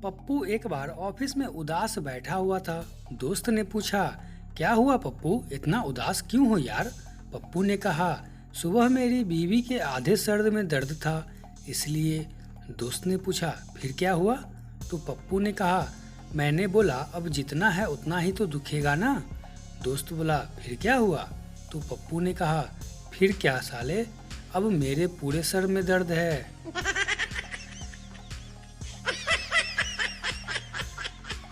पप्पू एक बार ऑफिस में उदास बैठा हुआ था। दोस्त ने पूछा, क्या हुआ पप्पू, इतना उदास क्यों हो यार? पप्पू ने कहा, सुबह मेरी बीवी के आधे सर में दर्द था इसलिए। दोस्त ने पूछा, फिर क्या हुआ? तो पप्पू ने कहा, मैंने बोला अब जितना है उतना ही तो दुखेगा ना। दोस्त बोला, फिर क्या हुआ? तो पप्पू ने कहा, फिर क्या साले, अब मेरे पूरे सर में दर्द है।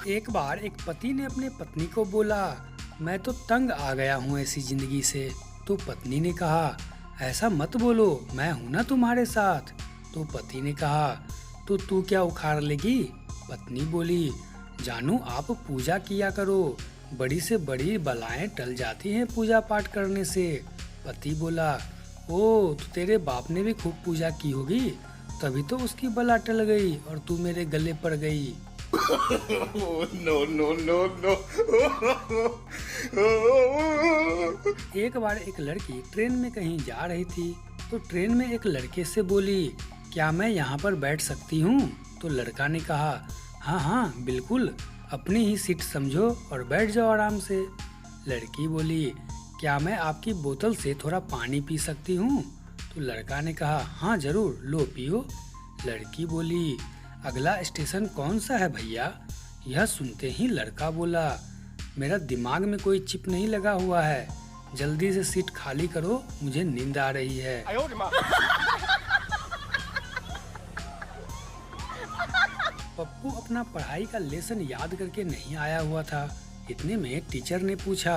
एक बार एक पति ने अपने पत्नी को बोला, मैं तो तंग आ गया हूँ ऐसी जिंदगी से। तो पत्नी ने कहा, ऐसा मत बोलो, मैं हूं ना तुम्हारे साथ। तो पति ने कहा, तो तू क्या उखाड़ लेगी? पत्नी बोली, जानू आप पूजा किया करो, बड़ी से बड़ी बलाएं टल जाती हैं पूजा पाठ करने से। पति बोला, ओ तो तेरे बाप ने भी खूब पूजा की होगी, तभी तो उसकी बला टल गई और तू मेरे गले पड़ गई। No no no no. एक बार एक लड़की ट्रेन में कहीं जा रही थी तो ट्रेन में एक लड़के से बोली, क्या मैं यहाँ पर बैठ सकती हूँ? तो लड़का ने कहा, हाँ हाँ बिल्कुल, अपनी ही सीट समझो और बैठ जाओ आराम से। लड़की बोली, क्या मैं आपकी बोतल से थोड़ा पानी पी सकती हूँ? तो लड़का ने कहा, हाँ जरूर, लो पियो। लड़की बोली, अगला स्टेशन कौन सा है भैया? यह सुनते ही लड़का बोला, मेरा दिमाग में कोई चिप नहीं लगा हुआ है, जल्दी से सीट खाली करो, मुझे नींद आ रही है। पप्पू अपना पढ़ाई का लेसन याद करके नहीं आया हुआ था। इतने में टीचर ने पूछा,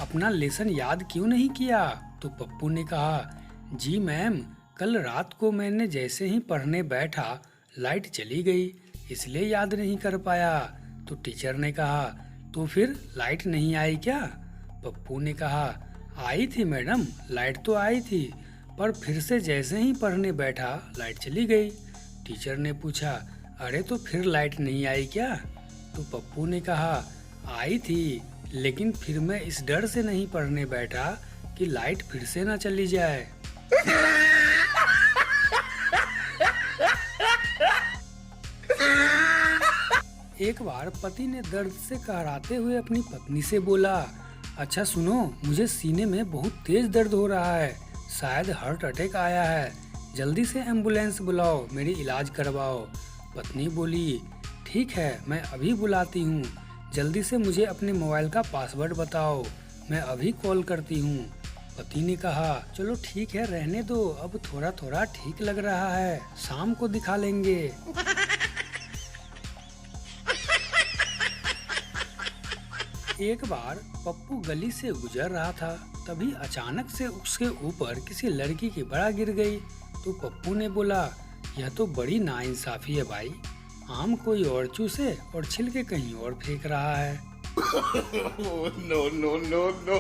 अपना लेसन याद क्यों नहीं किया? तो पप्पू ने कहा, जी मैम, कल रात को मैंने जैसे ही पढ़ने बैठा लाइट चली गई, इसलिए याद नहीं कर पाया। तो टीचर ने कहा, तो फिर लाइट नहीं आई क्या? पप्पू ने कहा, आई थी मैडम, लाइट तो आई थी, पर फिर से जैसे ही पढ़ने बैठा लाइट चली गई। टीचर ने पूछा, अरे तो फिर लाइट नहीं आई क्या? तो पप्पू ने कहा, आई थी, लेकिन फिर मैं इस डर से नहीं पढ़ने बैठा कि लाइट फिर से ना चली जाए। एक बार पति ने दर्द से कहराते हुए अपनी पत्नी से बोला, अच्छा सुनो, मुझे सीने में बहुत तेज दर्द हो रहा है, शायद हार्ट अटैक आया है, जल्दी से एम्बुलेंस बुलाओ, मेरी इलाज करवाओ। पत्नी बोली, ठीक है, मैं अभी बुलाती हूँ, जल्दी से मुझे अपने मोबाइल का पासवर्ड बताओ, मैं अभी कॉल करती हूँ। पति ने कहा, चलो ठीक है, रहने दो, अब थोड़ा थोड़ा ठीक लग रहा है, शाम को दिखा लेंगे। एक बार पप्पू गली से गुजर रहा था, तभी अचानक से उसके ऊपर किसी लड़की की बड़ा गिर गई। तो पप्पू ने बोला, यह तो बड़ी नाइंसाफी है भाई, आम कोई और चूसे और छिलके कहीं और फेंक रहा है। No no no no.